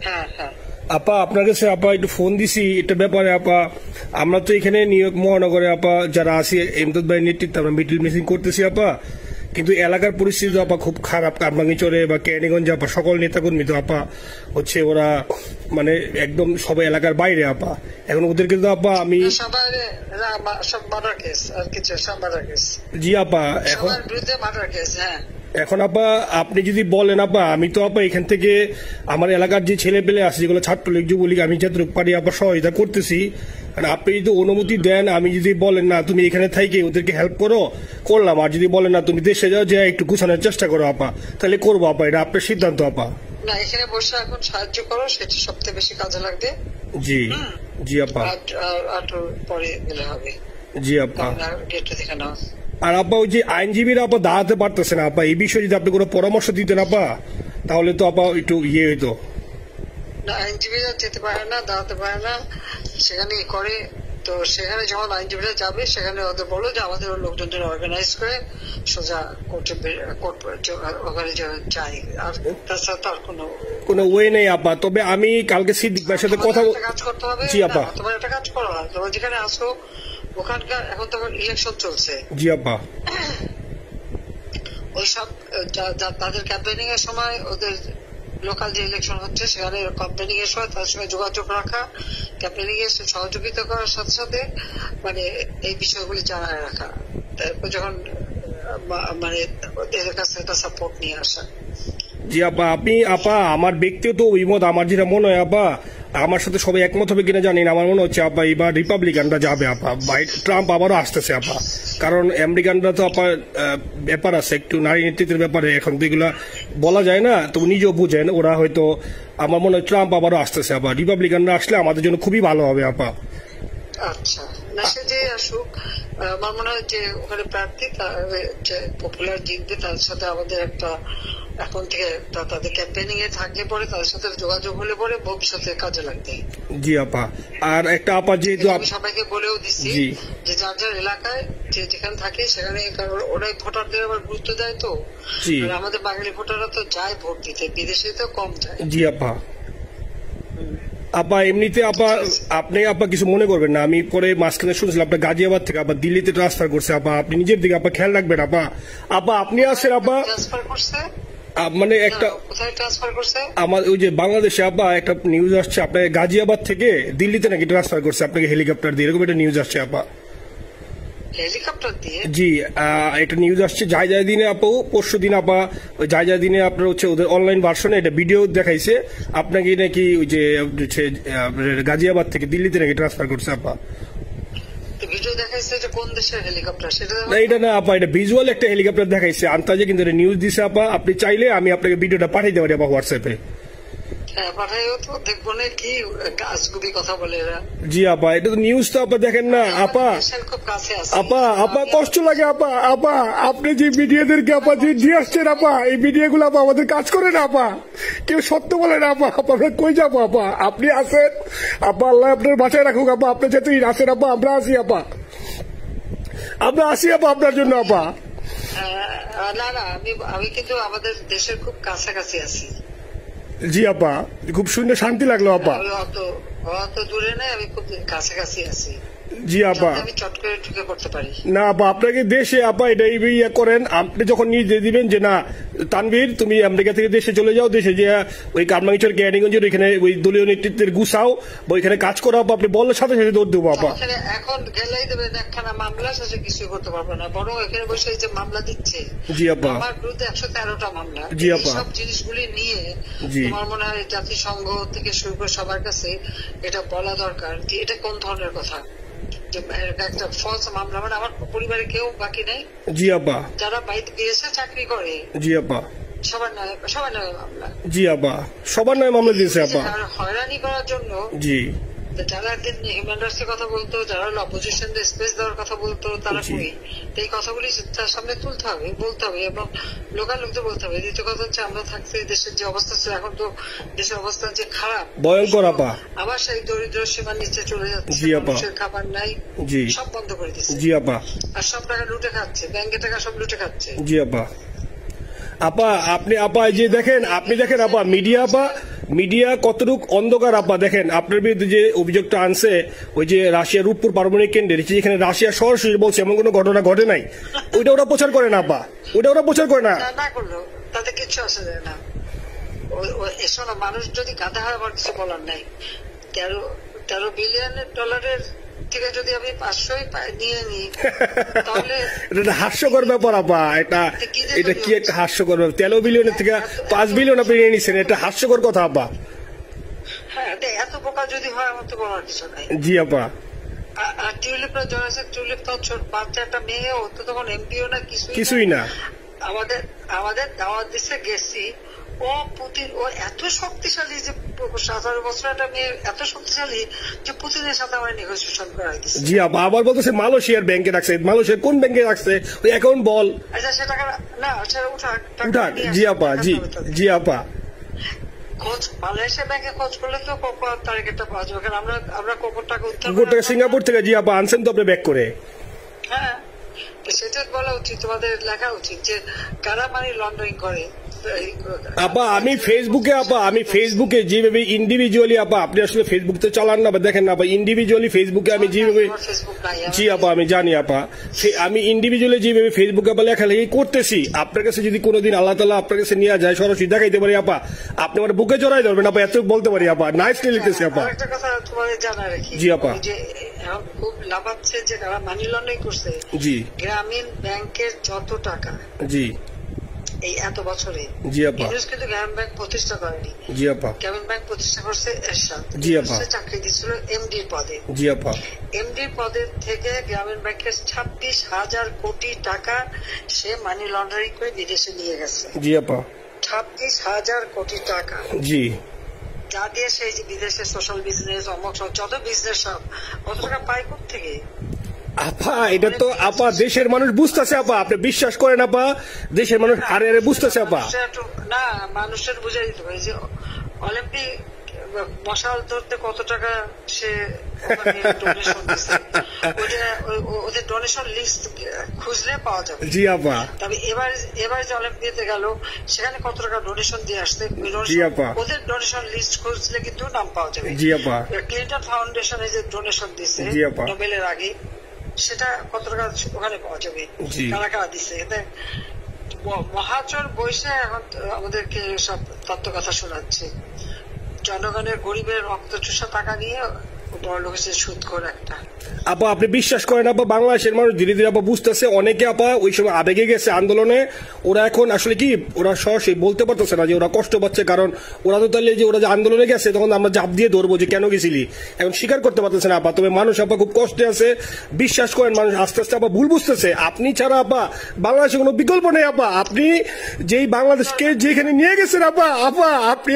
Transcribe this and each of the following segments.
হ্যাঁ হ্যাঁ আপা আপনার কাছে আপা একটু ফোন দিছি এটা ব্যাপারে আপা। আমরা তো এখানে নিউ ইয়র্ক মহানগরে আপা যারা আছি এমদাদ ভাই নেতৃত্বে আমরা মিডিল মিটিং করতেছি আপা, কিন্তু এলাকার পরিস্থিতি আপা খুব খারাপ। কারমাঙ্গিচরে বা ক্যানিগঞ্জে আপা সকল নেতাকর্মী তো আপা হচ্ছে ওরা মানে একদম সবাই এলাকার বাইরে আপা। এখন ওদেরকে তো আপা আমি সবার সব মার্ডার কেস আর কিছু সব মার্ডার কেস। জি আপা এখন সবার বিরুদ্ধে মার্ডার কেস। হ্যাঁ এখন আপা আপনি যদি বলেন আপা আমি তো আপা এখান থেকে আমার এলাকার যে ছেলে পেলে আছে যেগুলো ছাত্রলীগ যুবলীগ আমি যতটুকু পারি আপা সহায়তা করতেছি। আর আপনি যদি অনুমতি দেন, আমি যদি বলেন না তুমি এখানে থাইকে ওদেরকে হেল্প করো করলাম, আর যদি বলেন না তুমি দেশে যাও যে একটু গুছানোর চেষ্টা করো আপা, তাহলে করবো আপা। এটা আপনার সিদ্ধান্ত আপা। না এখানে বসে এখন সাহায্য করো, সেটা সবচেয়ে বেশি কাজে লাগবে। জি জি আপা। আর পরে গেলে হবে। জি আপা। গেটটা দেখে নাও। আর আপা ওই যে আইনজীবীরা আপা দাঁড়াতে পারতেছে না আপা, এই বিষয়ে যদি আপনি কোনো পরামর্শ দিতেন আপা তাহলে তো আপা একটু ইয়ে হইতো। না আইনজীবীরা যেতে পারে না, দাঁড়াতে পারে না, সেখানে করে। তো সেখানে যখন আইনজীবীরা যাবে সেখানে ওদের বলো যে আমাদের লোকজনদের অর্গানাইজ করে সোজা কোর্টে ওখানে যাই। আর তাছাড়া তো আর কোনো ওয়ে নেই আপা। তবে আমি কালকে সিদ্দিক ভাইয়ের সাথে কথা কাজ করতে হবে। জি আপা। তোমার একটা কাজ করো, তোমার যেখানে আসো ওখানকার এখন তো ইলেকশন চলছে। জি আপা। ওইসব তাদের ক্যাম্পেনিং এর সময় ওদের লোকাল যে ইলেকশন হচ্ছে সেখানে ক্যাম্পেনিং এর সময় তাদের সঙ্গে যোগাযোগ রাখা, ক্যাম্পেনিং এর সহযোগিতা করার সাথে সাথে মানে এই বিষয়গুলি জানায় রাখা। তারপর যখন মানে ওদের কাছে একটা সাপোর্ট নিয়ে আসা। জি আপা। আপনি আপা আমার ব্যক্তিগত অভিমত আমার যেটা মনে হয় আপা, আমার সাথে সবাই একমত হবে কিনা জানি না, আমার মনে হচ্ছে আপা এবার রিপাবলিকানরা যাবে আপা। ট্রাম্প আবারও আসতেছে আপা, কারণ আমেরিকানরা তো আপা ব্যাপার আছে একটু নারী নেতৃত্বের ব্যাপারে, এখন তো এগুলা বলা যায় না, তো নিজেও বুঝেন ওরা হয়তো। আমার মনে হয় ট্রাম্প আবারও আসতেছে আপা, রিপাবলিকানরা আসলে আমাদের জন্য খুবই ভালো হবে আপা। আচ্ছা না সে যে আসুক, আমার মনে হয় যে ওখানে প্রার্থী পপুলার জিতবে, তার সাথে আমাদের একটা এখন থেকে তাদের ক্যাম্পেনিং এ থাকলে পরে তাদের সাথে যোগাযোগ হলে পরে ভবিষ্যতে কাজে লাগবে। জি আপা। আর একটা আপা যেহেতু আমি সবাইকে বলেও দিচ্ছি যে যার যার এলাকায় যে যেখানে থাকে সেখানে, কারণ ওরাই ভোটারদের আবার গুরুত্ব দেয়। তো আমাদের বাঙালি ভোটাররা তো যায় ভোট দিতে, বিদেশে তো কম যায়। জি আপা। আপা এমনিতে আপা আপনি আপা কিছু মনে করবেন না, আমি পরে মাঝখানে শুনছিলাম আপনার গাজিয়াবাদ থেকে আপা দিল্লিতে ট্রান্সফার করছে আপা, আপনি নিজের দিকে আপা খেয়াল রাখবেন আপা। আপা আপনি আছেন আপা ট্রান্সফার করছে মানে একটা কোথায় ট্রান্সফার করছে আমার ওই যে বাংলাদেশে আপা একটা নিউজ আসছে আপনার গাজিয়াবাদ থেকে দিল্লিতে নাকি ট্রান্সফার করছে আপনাকে হেলিকপ্টার দিয়ে, এরকম একটা নিউজ আসছে আপা। হেলিকপ্টার দিয়ে? জি একটা নিউজ আসছে যায় যায় দিনে আপা, পরশু দিন আপা ওই যায় যায় দিনে আপনার হচ্ছে ওদের অনলাইন ভার্সনে এটা ভিডিও দেখাইছে আপনাকে নাকি ওই যে গাজিয়াবাদ থেকে দিল্লিতে নাকি ট্রান্সফার করছে আপা। ভিডিও দেখাইছে যে কোন দেশের হেলিকপ্টার সেটা না এটা না আপা, এটা ভিজুয়াল একটা হেলিকপ্টার দেখাইছে আন্তাজে, কিন্তু এটা নিউজ দিছে আপা। আপনি চাইলে আমি আপনাকে ভিডিওটা পাঠাইতে পারি আপা হোয়াটসঅ্যাপে। পাঠাইও তো, দেখবো না কি আজগুবি কথা বলে এরা। জি আপা এটা তো নিউজ তো আপা দেখেন না আপা। খুব কাছে আছে আপা আপা কষ্ট লাগে আপা। আপা আপনি যে মিডিয়াদেরকে আপা যে দিয়ে আসছেন আপা, এই মিডিয়া গুলো আপা আমাদের কাজ করে না আপা, কেউ সত্য বলে না আপা। আমরা কই যাবো আপা, আপনি আছেন আপা, আল্লাহ আপনার বাঁচায় রাখুক আপা। আপনি যেহেতু আছেন আপা, আমরা আসি আপা, আমরা আসি আপা আপনার জন্য আপা। না না আমি কিন্তু আমাদের দেশের খুব কাছাকাছি আছি। জি আপা খুব শুনে শান্তি লাগলো আপা। অত দূরে নাই, আমি খুব কাছাকাছি আছি। জি আপা। আমি চট করে ঢুকে পড়তে পারি না আপা আপনাকে দেশে আপা এটা ইয়ে করেন, আপনি যখন নিয়ে দিবেন যে না তানভীর তুমি আমেরিকা থেকে দেশে চলে যাও, দেশে যে ওই কারমাঙ্গিচর ক্যানিগঞ্জের ওইখানে ওই দলীয় নেতৃত্বের গুছাও বা ওইখানে কাজ করো আপা, আপনি বললে সাথে সাথে দৌড় দেবো আপা। এখন গেলেই দেবেন একখানা মামলা, শেষে কিছুই করতে পারবে না, বরং এখানে বসে যে মামলা দিচ্ছে। জি আপা। আমার বিরুদ্ধে 113টা মামলা। জি আপা। সব জিনিসগুলি নিয়ে আমার মনে হয় জাতিসংঘ থেকে শুরু করে সবার কাছে এটা বলা দরকার যে এটা কোন ধরনের কথা, একটা ফলস মামলা। মানে আমার পরিবারে কেউ বাকি নেই। জি আপা। যারা বাইরে বিদেশে চাকরি করে জি আপা সবার নয় মামলা। জি আপা সবার নয় মামলা দিয়েছে আপা। হয়রানি করার জন্য জি যারা একদিন হিউম্যান রাইটস এর কথা বলতো, যারা অপোজিশন স্পেস দেওয়ার কথা বলতো, তারা কই? এই কথাগুলি তার সামনে তুলতে হবে, বলতে হবে এবং লোকাল লোকদের বলতে হবে। দ্বিতীয় কথা হচ্ছে আমরা থাকতে দেশের যে অবস্থা ছিল, এখন তো দেশের অবস্থা যে খারাপ ভয়ঙ্কর আপা, আবার সেই দরিদ্র সীমার নিচে চলে যাচ্ছে, মানুষের খাবার নাই, সব বন্ধ করে দিচ্ছে। জি আপা। আর সব টাকা লুটে খাচ্ছে, ব্যাংকের টাকা সব লুটে খাচ্ছে। জি আপা। আপা আপনি আপা এই যে দেখেন, আপনি দেখেন আপা মিডিয়া কতটুক অন্ধকার আপা। দেখেন আপনার বিরুদ্ধে যে অভিযোগটা আনছে ওই যে রাশিয়ার রূপপুর পারমাণবিক কেন্দ্রে, যেখানে রাশিয়া সরাসরি বলছে এমন কোনো ঘটনা ঘটে নাই, ওইটা ওরা প্রচার করে না আপা, ওইটা ওরা প্রচার করে না। না করলো তাতে কিছু আসে যায় না। এসব মানুষ যদি গাধা হয় আমার কিছু বলার নাই। 13 বিলিয়ন ডলারের থেকে যদি আমি 500 নিয়ে নিই তাহলে এটা হাস্যকর ব্যাপার আপা। এটা কি একটা হাস্যকর ব্যাপার, 13 বিলিয়নের থেকে 5 বিলিয়ন আপনি নিয়ে নিচ্ছেন, এটা হাস্যকর কথা আপা। হ্যাঁ এত বোকা যদি হয় আমার তো বলার কিছু নাই। জি আপা। আর টিউলিপরা জয়েছে, টিউলিপ তো বাচ্চা একটা মেয়ে, ও তো তখন এমপিও না কিছুই না। আমাদের দাওয়াত দিচ্ছে গেছি, ও পুতিন ও এত শক্তিশালী যে 17 বছর একটা মেয়ে এত শক্তিশালী যে পুতিনের সাথে আমার নেগোসিয়েশন করাই দিচ্ছে। জি আপা, আবার বলতেছে মালয়েশিয়ার ব্যাংকে রাখছে, মালয়েশিয়ার কোন ব্যাংকে রাখছে ওই অ্যাকাউন্ট বল। আচ্ছা সে টাকা না সেটা উঠাক। জি আপা, জি আপা। মালয়েশিয়া ব্যাংকে খোঁজ করলে তো কোকোর টার্গেটটা পাওয়া যাবে, কারণ আমরা কোকোর টাকা সিঙ্গাপুর থেকে। জি আপা, আনছেন তো আপনি ব্যাক করে। হ্যাঁ সেটা বলা উচিত, তোমাদের লেখা উচিত যে কারা মানি লন্ডারিং করে। আপা আমি ফেসবুকে যেভাবে ইন্ডিভিজুয়ালি আপা, আপনি আসলে ফেসবুক তো চালান না, দেখেন না আপা, ইন্ডিভিজুয়ালি ফেসবুকে আমি যেভাবে, জি আপা আমি জানি আপা, আমি ইন্ডিভিজুয়ালি যেভাবে ফেসবুকে আপা লেখালেখি করতেছি, আপনার কাছে যদি কোনোদিন আল্লাহ তাআলা আপনার কাছে নিয়ে যায় সরাসরি দেখাইতে পারি আপা, আপনি আমার বুকে জড়াই ধরবেন আপা, এত বলতে পারি আপা। নাইসলি লিখতেছি আপা। একটা কথা তোমাদের জানা রাখি, জি আপা, খুব লাভাচ্ছে যে যারা মানি লন্ডারিং করছে, জি গ্রামীণ ব্যাংকের যত টাকা, জি এই এত বছরে, জি আপা, কিন্তু গ্রামীণ ব্যাংক প্রতিষ্ঠা করেনি। জি আপা, গ্রামীণ ব্যাংক প্রতিষ্ঠা করছে এরশাদ। জি আপা, চাকরি দিচ্ছিল এমডির পদে। জি আপা, এমডির পদের থেকে গ্রামীণ ব্যাংকের 26,000 কোটি টাকা সে মানি লন্ডারিং করে বিদেশে নিয়ে গেছে। জি আপা, 26,000 কোটি টাকা। জি, যা দিয়ে সেই যে বিদেশে সোশ্যাল বিজনেস অমক যত বিজনেস সব কত টাকা পায় থেকে। আপা এটা তো আপা দেশের মানুষ বুঝতেছে আপা, আপনি বিশ্বাস করেন আপা, দেশের মানুষ হারে হারে বুঝতেছে আপা। না মানুষের বুঝাই দিতে পারে যে অলিম্পিক মশাল ধরতে কত টাকা সে ডোনেশন দিচ্ছে, ওদের ডোনেশন লিস্ট খুঁজলে পাওয়া যাবে। জি আপা। তবে এবার যে অলিম্পিয়াতে গেল সেখানে কত টাকা ডোনেশন দিয়ে আসতে, জি আপা, ওদের ডোনেশন লিস্ট খুঁজলে কিন্তু নাম পাওয়া যাবে। জি আপা। ক্লিন্টন ফাউন্ডেশনে যে ডোনেশন দিচ্ছে নোবেলের আগে, সেটা কত টাকা ওখানে পাওয়া যাবে, কারা কারা দিচ্ছে। মহাচর বৈশে এখন আমাদেরকে সব তত্ত্ব কথা শোনাচ্ছে, জনগণের গরিবের রক্ত চুষা টাকা নিয়ে বড় লোক হচ্ছে সুদখোর একটা। আপা আপনি বিশ্বাস করেন আপা, বাংলাদেশের মানুষ ধীরে ধীরে আপা বুঝতেছে, অনেকে আপা ওই সময় আবেগে গেছে আন্দোলনে, ওরা এখন আসলে কি ওরা সরাসরি বলতে পারতেছে না যে ওরা কষ্ট পাচ্ছে, কারণ ওরা তো তাহলে যে ওরা যে আন্দোলনে গেছে তখন আমরা ঝাঁপ দিয়ে ধরবো যে কেন গেছিলি, এখন স্বীকার করতে পারতেছে না আপা। তবে মানুষ আপা খুব কষ্টে আছে, বিশ্বাস করেন মানুষ আস্তে আস্তে আপা ভুল বুঝতেছে। আপনি ছাড়া আপা বাংলাদেশে কোনো বিকল্প নেই আপা, আপনি যেই বাংলাদেশকে যেখানে নিয়ে গেছেন আপা, আপনি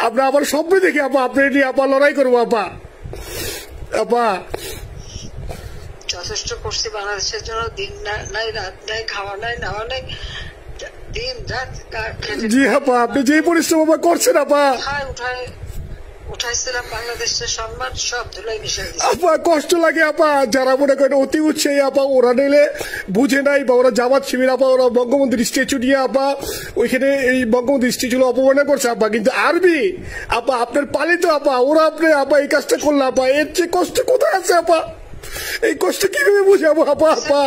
আপনার আবার স্বপ্ন দেখে আপা আপনি নিয়ে আপা লড়াই করবো আপা। আপা যথেষ্ট করছি বাংলাদেশের জন্য, দিন নাই রাত নাই, খাওয়া নাই নাওয়া নাই, দিন রাত। জি আপা আপনি যে পরিশ্রম আপা করছেন আপা, উঠাইছিলাম বাংলাদেশের সম্মান সব ধুলাই মিশাই আপা। কষ্ট লাগে আপা, যারা মনে করেন অতি উৎসাহী আপা, ওরা নিলে বুঝে নাই বা ওরা জামাত শিবির আপা, ওরা বঙ্গবন্ধুর স্ট্যাচু নিয়ে আপা ওইখানে এই বঙ্গবন্ধুর স্ট্যাচু অপমাননা করছে আপা, কিন্তু আরবি আপা আপনার পালিত আপা, ওরা আপনি আপা এই কাজটা করলে আপা, এর চেয়ে কষ্ট কোথায় আছে আপা, এই কষ্ট কিভাবে বুঝাবো আপা?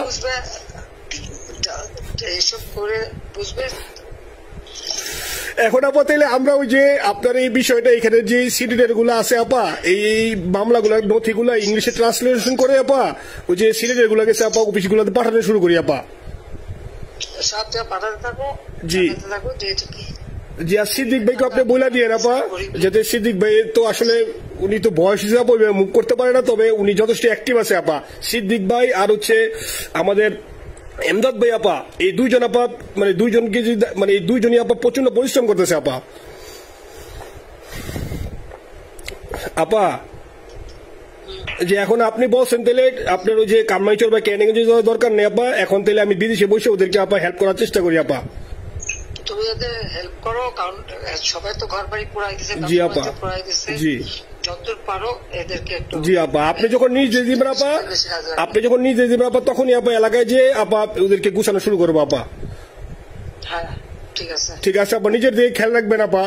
এইসব করে বুঝবে। এখন আপা তাইলে আমরা ওই যে আপনার এই বিষয়টা এখানে যে সিডিডের গুলো আছে আপা, এই মামলাগুলো নথিগুলো ইংলিশে ট্রান্সলেশন করে আপা ওই যে সিডিডের গুলো গেছে আপা অফিস গুলোতে পাঠানো শুরু করি আপা। পাঠাতে থাকো। জি জি। আর সিদ্দিক ভাইকে আপনি বলে দিয়ে আপা, যাতে সিদ্দিক ভাই তো আসলে উনি তো বয়স হিসাবে মুভ করতে পারে না, তবে উনি যথেষ্ট অ্যাক্টিভ আছে আপা। সিদ্দিক ভাই আর হচ্ছে আমাদের এমদাদ ভাই আপা, এই দুইজন আপা মানে দুইজনকে মানে এই দুইজনই আপা প্রচন্ড পরিশ্রম করতেছে আপা। আপা যে এখন আপনি বলছেন তাহলে আপনার ওই যে কামাইচর বা ক্যানিং যাওয়ার দরকার নেই আপা, এখন তাহলে আমি বিদেশে বসে ওদেরকে আপা হেল্প করার চেষ্টা করি আপা। তুমি ওদের হেল্প করো, কারণ সবাই তো ঘর বাড়ি পুরাই দিছে। জি আপা, জি যতদূর পারো এদেরকে একটু। জি আপা আপনি যখন নিজে দিবেন আপা, তখনই আপা এলাকায় যে আপা ওদেরকে গুছানো শুরু করবো আপা। হ্যাঁ ঠিক আছে। ঠিক আছে আপা, নিজের দিকে খেয়াল রাখবেন আপা।